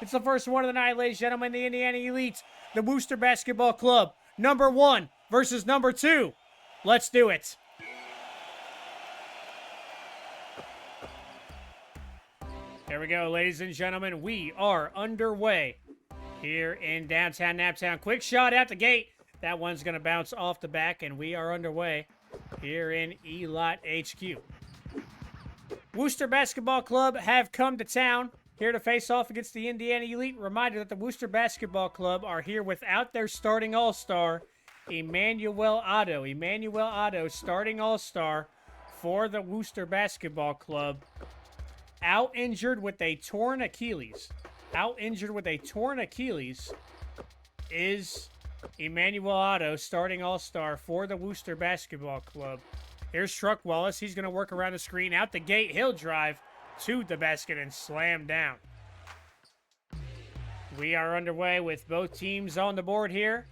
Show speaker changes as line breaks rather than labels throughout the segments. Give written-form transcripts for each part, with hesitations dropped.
It's the first one of the night, ladies and gentlemen. The Indiana Elite, the Worcester Basketball Club, number 1 versus number 2. Let's do it. Here we go, ladies and gentlemen. We are underway here in downtown Naptown. Quick shot out the gate. That one's going to bounce off the back, and we are underway here in E-Lot HQ. Worcester Basketball Club have come to town here to face off against the Indiana Elite. Reminder that the Worcester Basketball Club are here without their starting all-star, Emmanuel Otto. Emmanuel Otto, starting all-star for the Worcester Basketball Club. Out injured with a torn Achilles. Out injured with a torn Achilles is Emmanuel Otto, starting all-star for the Worcester Basketball Club. Here's Truck Wallace. He's going to work around the screen. Out the gate, he'll drive to the basket and slam down. We are underway with both teams on the board here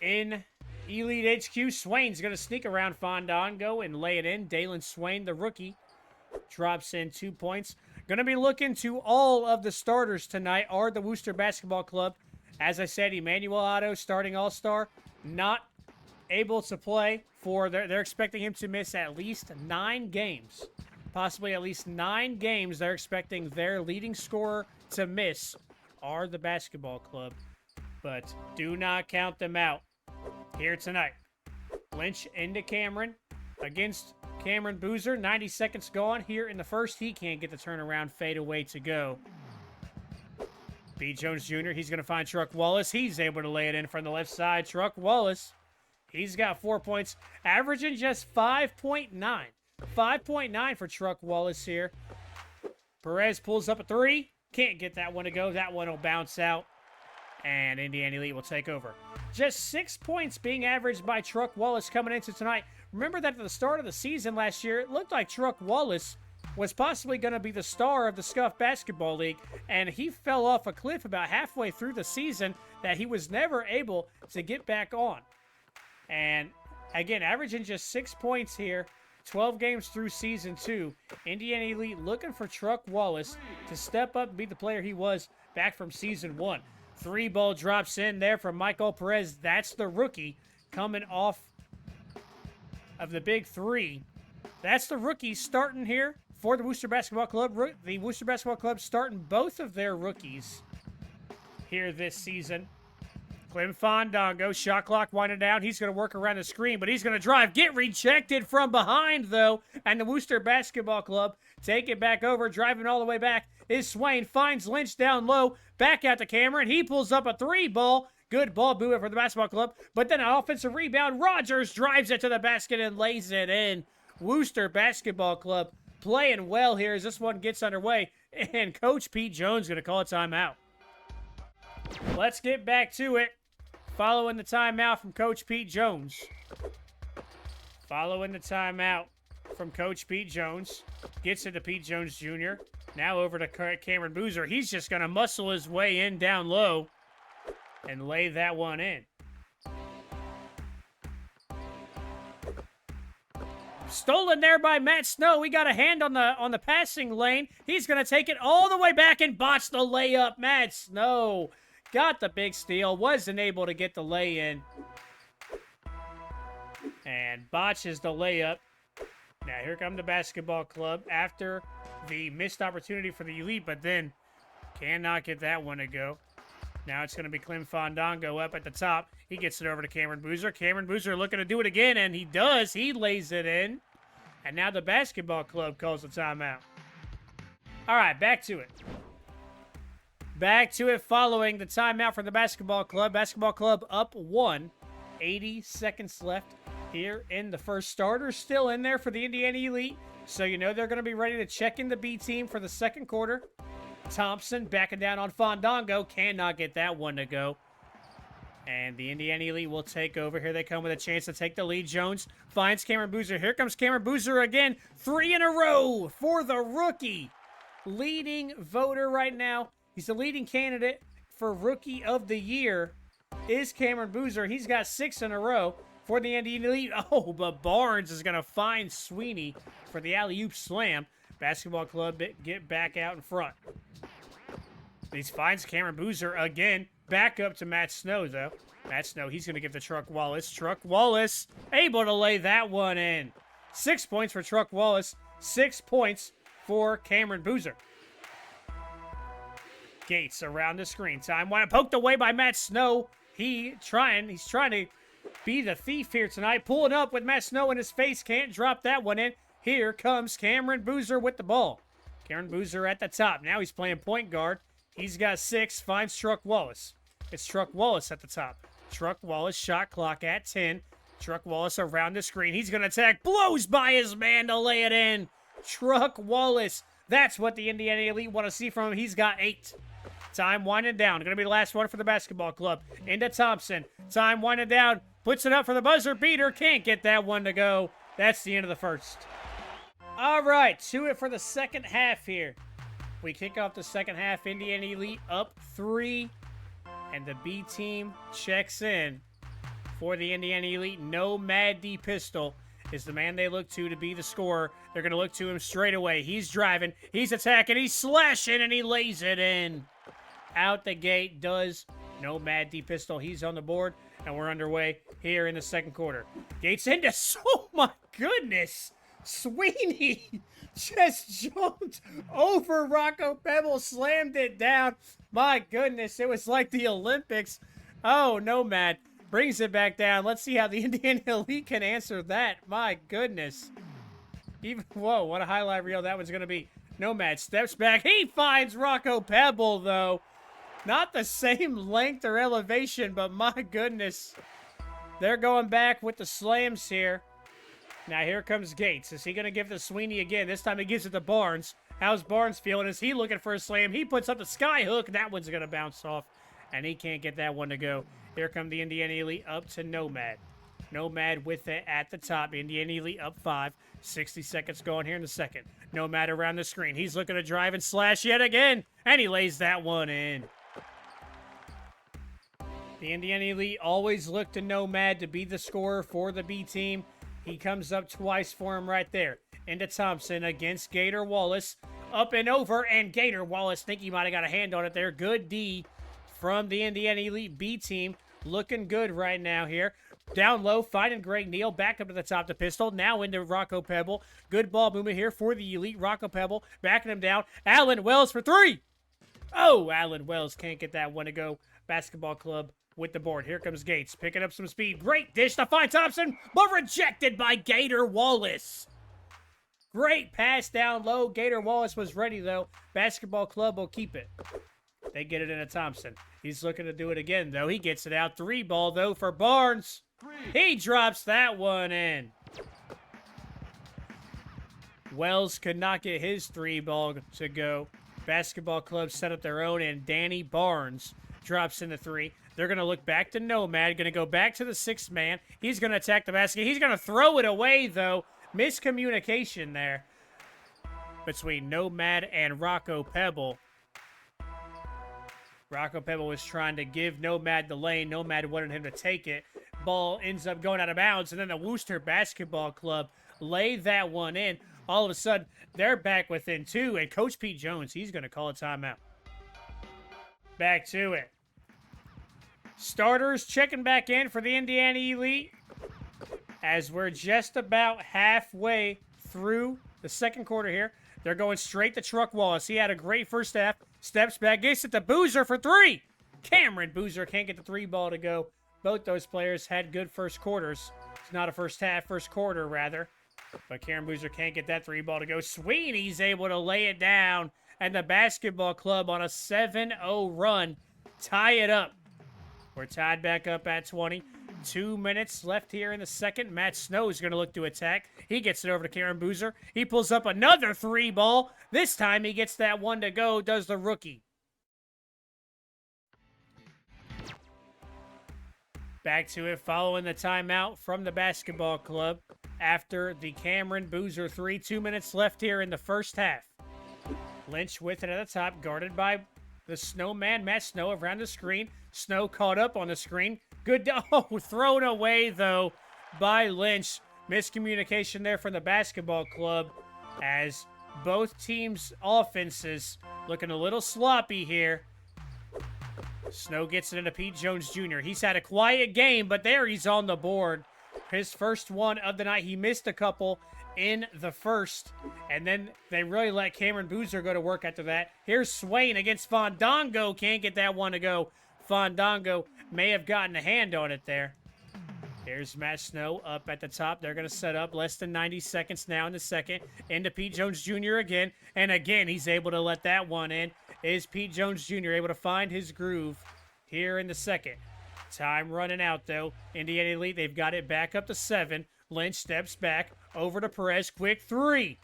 in Elite HQ. Swain's going to sneak around Fandango and lay it in. Dalen Swain, the rookie, drops in 2 points. Going to be looking to all of the starters tonight are the Worcester Basketball Club. As I said, Emmanuel Otto, starting all-star, not able to play for, they're expecting him to miss at least 9 games. Possibly at least 9 games they're expecting their leading scorer to miss are the basketball club. But do not count them out here tonight. Lynch into Cameron against Cameron Boozer. 90 seconds gone here in the first. He can't get the turnaround fadeaway to go. B. Jones Jr., he's going to find Truck Wallace. He's able to lay it in from the left side. Truck Wallace, he's got 4 points, averaging just 5.9. 5.9 for Truck Wallace here. Perez pulls up a 3. Can't get that one to go. That one will bounce out, and Indiana Elite will take over. Just 6 points being averaged by Truck Wallace coming into tonight. Remember that at the start of the season last year, it looked like Truck Wallace was possibly going to be the star of the Scuffed Basketball League, and he fell off a cliff about halfway through the season that he was never able to get back on. And again, averaging just 6 points here, 12 games through Season 2. Indiana Elite looking for Truck Wallace to step up and be the player he was back from Season 1. 3-ball drops in there from Michael Perez. That's the rookie coming off of the big 3. That's the rookie starting here for the Worcester Basketball Club. The Worcester Basketball Club starting both of their rookies here this season. Clem Fandango, shot clock winding down. He's going to work around the screen, but he's going to drive. Get rejected from behind, though. And the Worcester Basketball Club take it back over. Driving all the way back is Swain. Finds Lynch down low. Back out to Cameron. He pulls up a 3-ball. Good ball movement for the basketball club. But then an offensive rebound. Rogers drives it to the basket and lays it in. Worcester Basketball Club playing well here as this one gets underway. And Coach Pete Jones is going to call a timeout. Let's get back to it. Following the timeout from Coach Pete Jones. Following the timeout from Coach Pete Jones. Gets it to Pete Jones Jr. Now over to Cameron Boozer. He's just going to muscle his way in down low and lay that one in. Stolen there by Matt Snow. We got a hand on the passing lane. He's going to take it all the way back and botch the layup. Matt Snow got the big steal. Wasn't able to get the lay-in. And botches the layup. Now here come the basketball club after the missed opportunity for the Elite, but then cannot get that one to go. Now it's going to be Clem Fandango up at the top. He gets it over to Cameron Boozer. Cameron Boozer looking to do it again, and he does. He lays it in. And now the basketball club calls a timeout. All right, back to it. Back to it following the timeout from the basketball club. Basketball club up 1. 80 seconds left here in the first. Starters still in there for the Indiana Elite. So you know they're going to be ready to check in the B team for the second quarter. Thompson backing down on Fandango. Cannot get that one to go. And the Indiana Elite will take over. Here they come with a chance to take the lead. Jones finds Cameron Boozer. Here comes Cameron Boozer again. 3 in a row for the rookie. Leading voter right now. He's the leading candidate for Rookie of the Year is Cameron Boozer. He's got 6 in a row for the Indiana Elite. Oh, but Barnes is going to find Sweeney for the alley-oop slam. Basketball club get back out in front. He finds Cameron Boozer again. Back up to Matt Snow, though. Matt Snow, he's going to give to Truck Wallace. Truck Wallace able to lay that one in. 6 points for Truck Wallace. 6 points for Cameron Boozer. Gates around the screen. Time one poked away by Matt Snow. He's trying to be the thief here tonight. Pulling up with Matt Snow in his face. Can't drop that one in. Here comes Cameron Boozer with the ball. Cameron Boozer at the top. Now he's playing point guard. He's got 6. Finds Truck Wallace. It's Truck Wallace at the top. Truck Wallace, shot clock at 10. Truck Wallace around the screen. He's going to attack. Blows by his man to lay it in. Truck Wallace. That's what the Indiana Elite want to see from him. He's got 8. Time winding down. Going to be the last one for the basketball club. Into Thompson. Time winding down. Puts it up for the buzzer beater. Can't get that one to go. That's the end of the first. All right. To it for the second half here. We kick off the second half. Indiana Elite up 3. And the B team checks in for the Indiana Elite. No Mad D Pistol is the man they look to be the scorer. They're going to look to him straight away. He's driving. He's attacking. He's slashing, and he lays it in. Out the gate does No Mad D Pistol. He's on the board, and we're underway here in the second quarter. Gates into, oh my goodness. Sweeney just jumped over Rocco Pebble, slammed it down. My goodness, it was like the Olympics. Oh, Nomad brings it back down. Let's see how the Indiana Elite can answer that. My goodness. Whoa, what a highlight reel that was going to be. Nomad steps back. He finds Rocco Pebble, though. Not the same length or elevation, but my goodness. They're going back with the slams here. Now here comes Gates. Is he going to give the Sweeney again? This time he gives it to Barnes. How's Barnes feeling? Is he looking for a slam? He puts up the sky hook. That one's going to bounce off, and he can't get that one to go. Here come the Indiana Elite up to Nomad. Nomad with it at the top. Indiana Elite up 5. 60 seconds going here in the second. Nomad around the screen. He's looking to drive and slash yet again, and he lays that one in. The Indiana Elite always look to Nomad to be the scorer for the B team. He comes up twice for him right there. Into Thompson against Gator Wallace. Up and over, and Gator Wallace think he might have got a hand on it there. Good D from the Indiana Elite B team. Looking good right now here. Down low, finding Greg Neal. Back up to the top to Pistol. Now into Rocco Pebble. Good ball movement here for the Elite. Rocco Pebble backing him down. Allen Wells for 3. Oh, Allen Wells can't get that one to go. Basketball club with the board. Here comes Gates, picking up some speed. Great dish to find Thompson, but rejected by Gator Wallace. Great pass down low. Gator Wallace was ready, though. Basketball club will keep it. They get it into Thompson. He's looking to do it again, though. He gets it out. 3 ball, though, for Barnes. He drops that one in. Wells could not get his 3 ball to go. Basketball club set up their own, and Danny Barnes drops in the 3. They're going to look back to Nomad. Going to go back to the 6th man. He's going to attack the basket. He's going to throw it away, though. Miscommunication there between Nomad and Rocco Pebble. Rocco Pebble was trying to give Nomad the lane. Nomad wanted him to take it. Ball ends up going out of bounds, and then the Worcester Basketball Club laid that one in. All of a sudden, they're back within 2, and Coach Pete Jones, he's going to call a timeout. Back to it. Starters checking back in for the Indiana Elite as we're just about halfway through the second quarter here. They're going straight to Truck Wallace. He had a great first half. Steps back, gets it to Boozer for 3. Cameron Boozer can't get the 3 ball to go. Both those players had good first quarters. It's not a first half, first quarter rather. But Cameron Boozer can't get that 3 ball to go. Sweeney's able to lay it down. And the basketball club on a 7-0 run tie it up. We're tied back up at 20. 2 minutes left here in the second. Matt Snow is going to look to attack. He gets it over to Cameron Boozer. He pulls up another 3 ball. This time he gets that one to go, does the rookie. Back to it following the timeout from the basketball club after the Cameron Boozer 3. 2 minutes left here in the first half. Lynch with it at the top, guarded by the Snowman, Matt Snow, around the screen. Snow caught up on the screen. Good, thrown away, though, by Lynch. Miscommunication there from the basketball club as both teams' offenses looking a little sloppy here. Snow gets it into Pete Jones Jr. He's had a quiet game, but there he's on the board. His first one of the night. He missed a couple in the first, and then they really let Cameron Boozer go to work after that. Here's Swain against Fandango. Can't get that one to go. Fandango may have gotten a hand on it there. Here's Matt Snow up at the top. They're going to set up less than 90 seconds now in the second. Into Pete Jones Jr. again. And again, he's able to let that one in. Is Pete Jones Jr. able to find his groove here in the second? Time running out, though. Indiana Elite, they've got it back up to 7. Lynch steps back over to Perez. Quick 3.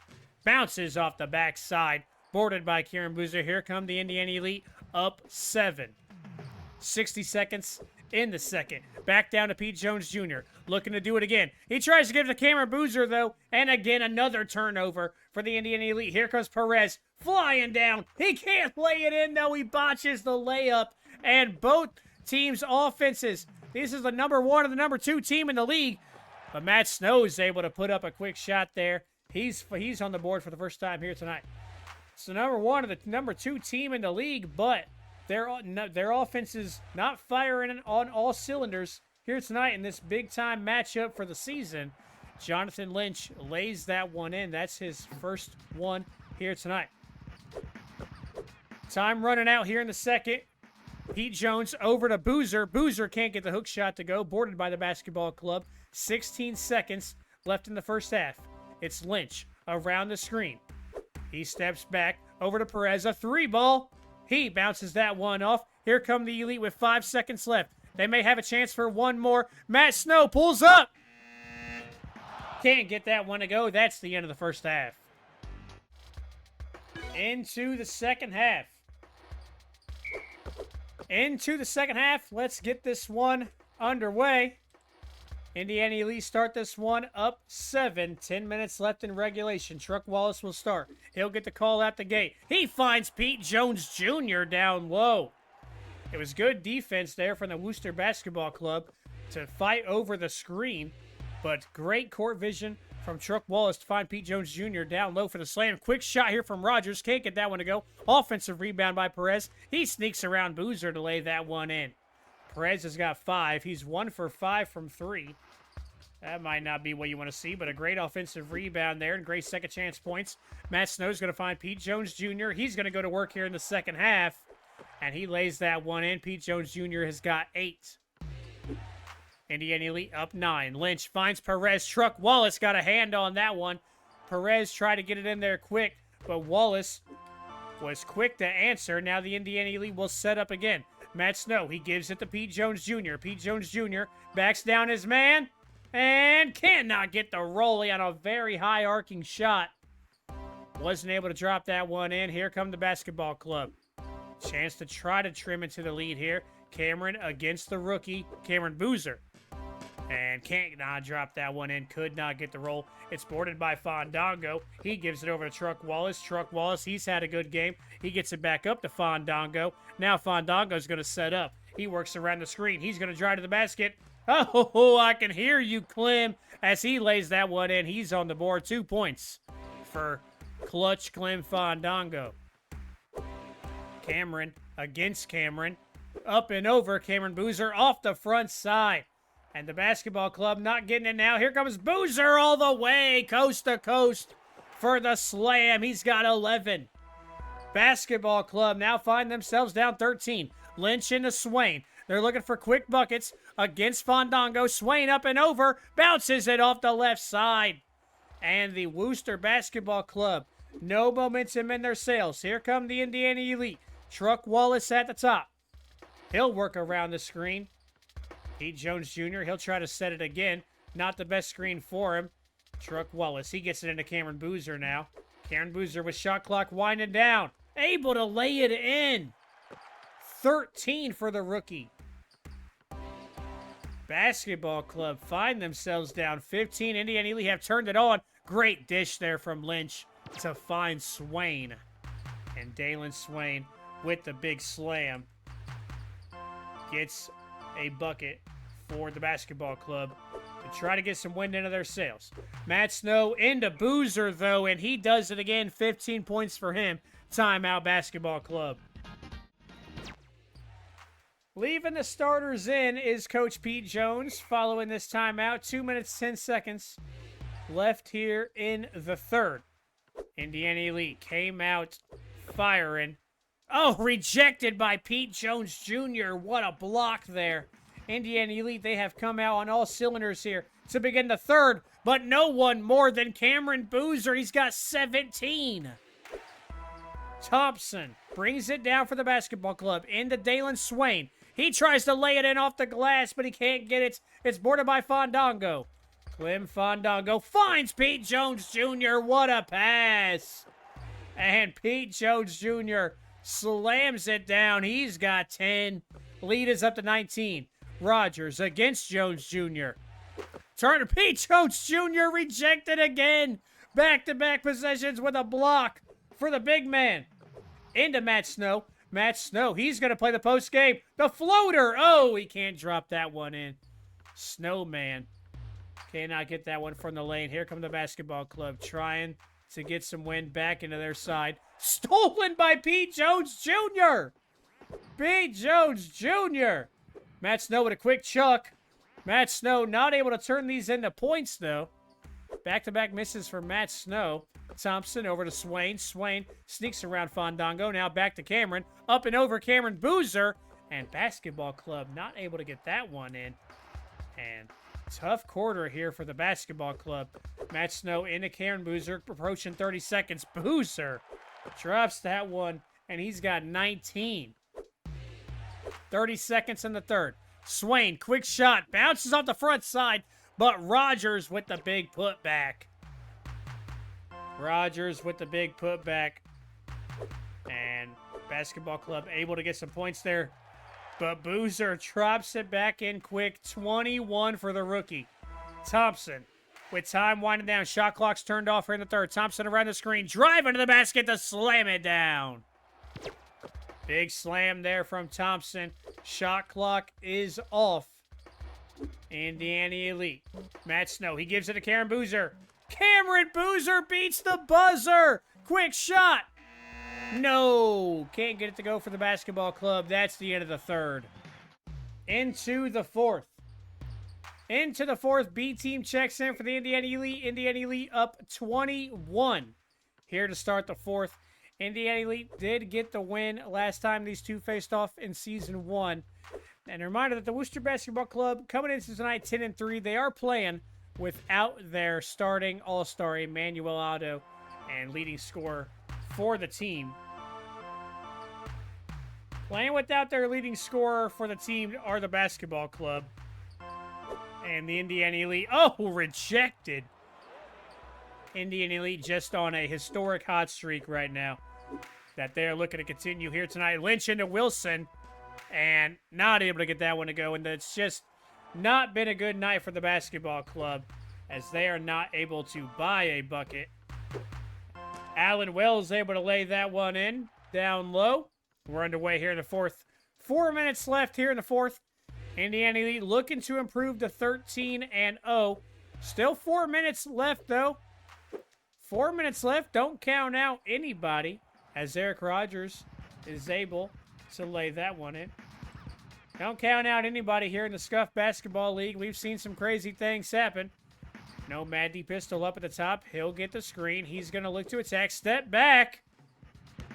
Bounces off the backside. Boarded by Kieran Boozer. Here come the Indiana Elite up 7. 60 seconds in the second. Back down to Pete Jones Jr. Looking to do it again. He tries to give it to Cameron Boozer, though. And again, another turnover for the Indiana Elite. Here comes Perez flying down. He can't lay it in, though. He botches the layup. And both teams' offenses. This is the number 1 and the number 2 team in the league. But Matt Snow is able to put up a quick shot there. He's on the board for the first time here tonight. It's the number 1 and the number 2 team in the league, but their offense is not firing on all cylinders here tonight in this big-time matchup for the season. Jonathan Lynch lays that one in. That's his first one here tonight. Time running out here in the second. Pete Jones over to Boozer. Boozer can't get the hook shot to go. Boarded by the basketball club. 16 seconds left in the first half. It's Lynch around the screen. He steps back over to Perez. A 3-ball. He bounces that one off. Here come the Elite with 5 seconds left. They may have a chance for one more. Matt Snow pulls up. Can't get that one to go. That's the end of the first half. Into the second half. Let's get this one underway. Indiana Elite start this one up 7. 10 minutes left in regulation. Truck Wallace will start. He'll get the call out the gate. He finds Pete Jones Jr. down low. It was good defense there from the Worcester Basketball Club to fight over the screen, but great court vision from Truck Wallace to find Pete Jones Jr. down low for the slam. Quick shot here from Rogers. Can't get that one to go. Offensive rebound by Perez. He sneaks around Boozer to lay that one in. Perez has got 5. He's 1 for 5 from 3. That might not be what you want to see, but a great offensive rebound there and great second chance points. Matt Snow's going to find Pete Jones Jr. He's going to go to work here in the second half, and he lays that one in. Pete Jones Jr. has got 8. Indiana Elite up 9. Lynch finds Perez. Truck Wallace got a hand on that one. Perez tried to get it in there quick, but Wallace was quick to answer. Now the Indiana Elite will set up again. Matt Snow, he gives it to Pete Jones Jr. Pete Jones Jr. backs down his man and cannot get the rollie on a very high arcing shot. Wasn't able to drop that one in. Here come the basketball club. Chance to try to trim into the lead here. Cameron against the rookie, Cameron Boozer. And can't not drop that one in. Could not get the roll. It's boarded by Fandango. He gives it over to Truck Wallace. Truck Wallace, he's had a good game. He gets it back up to Fandango. Now Fandango's going to set up. He works around the screen. He's going to drive to the basket. Oh, I can hear you, Clem, as he lays that one in. He's on the board. 2 points for clutch Clem Fandango. Cameron against Cameron. Up and over. Cameron Boozer off the front side. And the basketball club not getting it now. Here comes Boozer all the way, coast to coast for the slam. He's got 11. Basketball club now find themselves down 13. Lynch into Swain. They're looking for quick buckets against Fandango. Swain up and over. Bounces it off the left side. And the Worcester Basketball Club, no momentum in their sails. Here come the Indiana Elite. Truck Wallace at the top. He'll work around the screen. Pete Jones Jr., he'll try to set it again. Not the best screen for him. Truck Wallace, he gets it into Cameron Boozer now. Cameron Boozer with shot clock winding down. Able to lay it in. 13 for the rookie. Basketball club find themselves down 15. Indiana Elite have turned it on. Great dish there from Lynch to find Swain. And Dalen Swain with the big slam gets a bucket for the basketball club to try to get some wind into their sails. Matt Snow into Boozer, though, and he does it again. 15 points for him. Timeout, basketball club. Leaving the starters in is Coach Pete Jones following this timeout. 2 minutes, 10 seconds left here in the third. Indiana Elite came out firing. Oh, rejected by Pete Jones Jr. What a block there. Indiana Elite, they have come out on all cylinders here to begin the third, but no one more than Cameron Boozer. He's got 17. Thompson brings it down for the basketball club into Dalen Swain. He tries to lay it in off the glass, but he can't get it. It's boarded by Fandango. Clem Fandango finds Pete Jones Jr. What a pass. And Pete Jones Jr. slams it down. He's got 10. Lead is up to 19. Rogers against Jones Jr. Turner, Pete Jones Jr. rejected again. Back-to-back possessions with a block for the big man. Into Matt Snow. Matt Snow, he's going to play the post game. The floater. Oh, he can't drop that one in. Snowman cannot get that one from the lane. Here come the basketball club trying to get some wind back into their side. Stolen by Pete Jones Jr. Pete Jones Jr. Matt Snow with a quick chuck. Matt Snow not able to turn these into points, though. Back-to-back misses for Matt Snow. Thompson over to Swain. Swain sneaks around Fandango. Now back to Cameron. Up and over Cameron Boozer. And basketball club not able to get that one in. And tough quarter here for the basketball club. Matt Snow into Cameron Boozer. Approaching 30 seconds. Boozer drops that one. And he's got 19. 30 seconds in the third. Swain, quick shot. Bounces off the front side. But Rogers with the big putback. Rogers with the big putback. And basketball club able to get some points there. But Boozer drops it back in quick. 21 for the rookie. Thompson with time winding down. Shot clock's turned off here in the third. Thompson around the screen. Driving to the basket to slam it down. Big slam there from Thompson. Shot clock is off. Indiana Elite. Matt Snow, he gives it to Cameron Boozer. Cameron Boozer beats the buzzer. Quick shot. No. Can't get it to go for the basketball club. That's the end of the third. Into the fourth. Into the fourth. B team checks in for the Indiana Elite. Indiana Elite up 21. Here to start the fourth. Indiana Elite did get the win last time these two faced off in Season 1. And a reminder that the Worcester Basketball Club, coming into tonight 10-3, they are playing without their starting all-star, Emmanuel Otto, and leading scorer for the team. Playing without their leading scorer for the team are the basketball club. And the Indiana Elite, oh, rejected. Indiana Elite just on a historic hot streak right now that they're looking to continue here tonight. Lynch into Wilson. And not able to get that one to go. And it's just not been a good night for the basketball club as they are not able to buy a bucket. Alan Wells able to lay that one in down low. We're underway here in the fourth. 4 minutes left here in the fourth. Indiana Elite looking to improve to 13-0. Still 4 minutes left, though. 4 minutes left. Don't count out anybody as Eric Rogers is able to lay that one in. Don't count out anybody here in the Scuffed Basketball League. We've seen some crazy things happen. No Maddie Pistol up at the top. He'll get the screen. He's going to look to attack. Step back.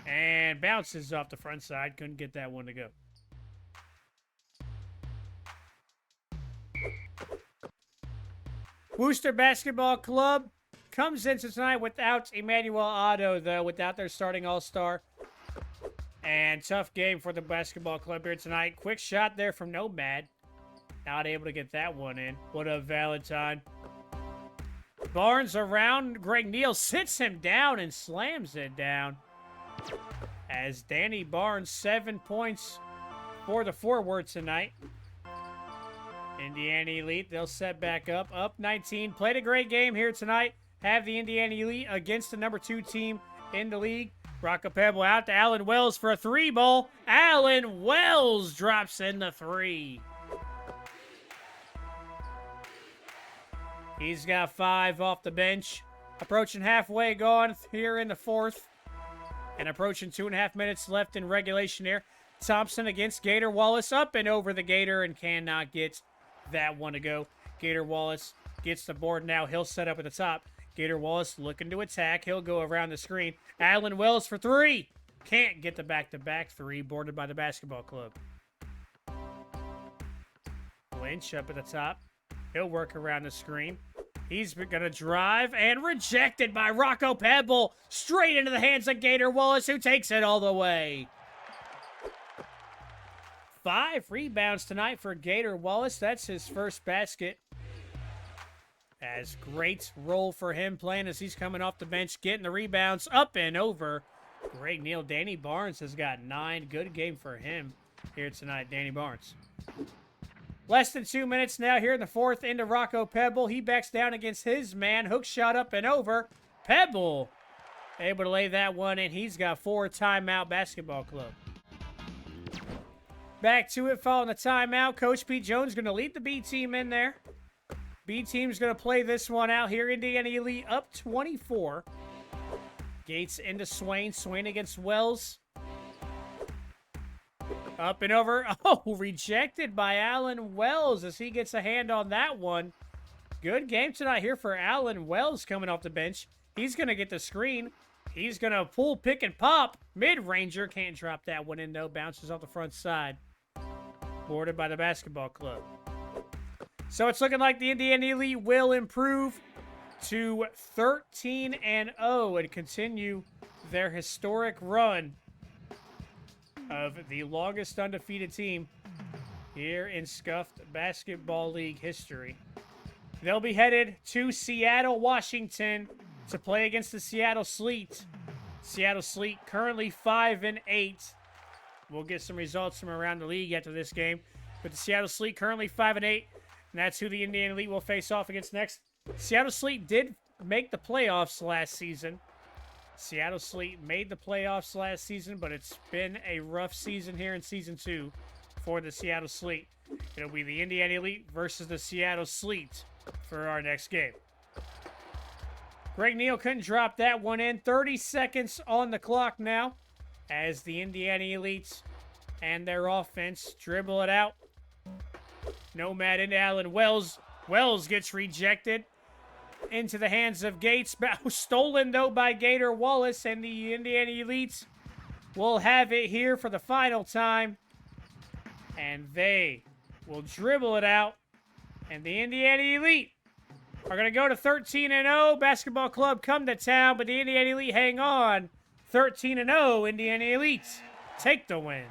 And bounces off the front side. Couldn't get that one to go. Worcester Basketball Club comes into tonight without Emmanuel Otto, though, without their starting all-star. And tough game for the basketball club here tonight. Quick shot there from Nomad. Not able to get that one in. What a Valentine. Barnes around. Greg Neal sits him down and slams it down. As Danny Barnes, 7 points for the forward tonight. Indiana Elite, they'll set back up. Up 19. Played a great game here tonight. Have the Indiana Elite against the number 2 team in the league. Rock a pebble out to Alan Wells for a 3-ball. Alan Wells drops in the 3. He's got 5 off the bench. Approaching halfway gone here in the fourth. And approaching 2.5 minutes left in regulation here. Thompson against Gator Wallace, up and over the Gator, and cannot get that one to go. Gator Wallace gets the board now. He'll set up at the top. Gator Wallace looking to attack. He'll go around the screen. Allen Wells for three. Can't get the back-to-back three, boarded by the basketball club. Lynch up at the top. He'll work around the screen. He's going to drive and rejected by Rocco Pebble. Straight into the hands of Gator Wallace, who takes it all the way. 5 rebounds tonight for Gator Wallace. That's his first basket. As great role for him playing as he's coming off the bench, getting the rebounds up and over. Greg Neal. Danny Barnes has got 9. Good game for him here tonight, Danny Barnes. Less than 2 minutes now here in the fourth into Rocco Pebble. He backs down against his man. Hook shot up and over. Pebble able to lay that one in. He's got 4 timeout basketball club. Back to it following the timeout. Coach Pete Jones going to lead the B team in there. B team's going to play this one out here. Indiana Elite up 24. Gates into Swain. Swain against Wells. Up and over. Oh, rejected by Allen Wells as he gets a hand on that one. Good game tonight here for Allen Wells coming off the bench. He's going to get the screen. He's going to pull, pick, and pop. Mid-ranger. Can't drop that one in, though. Bounces off the front side. Boarded by the basketball club. So it's looking like the Indiana Elite will improve to 13-0 and continue their historic run of the longest undefeated team here in Scuffed Basketball League history. They'll be headed to Seattle, Washington to play against the Seattle Sleet. Seattle Sleet currently 5-8. We'll get some results from around the league after this game. But the Seattle Sleet currently 5-8. And that's who the Indiana Elite will face off against next. Seattle Sleet did make the playoffs last season. Seattle Sleet made the playoffs last season, but it's been a rough season here in Season 2 for the Seattle Sleet. It'll be the Indiana Elite versus the Seattle Sleet for our next game. Greg Neal couldn't drop that one in. 30 seconds on the clock now as the Indiana Elites and their offense dribble it out. Nomad into Allen Wells. Wells gets rejected into the hands of Gates. Stolen, though, by Gator Wallace, and the Indiana Elites will have it here for the final time. And they will dribble it out. And the Indiana Elite are going to go to 13-0. Basketball club come to town, but the Indiana Elite hang on. 13-0, Indiana Elites take the win.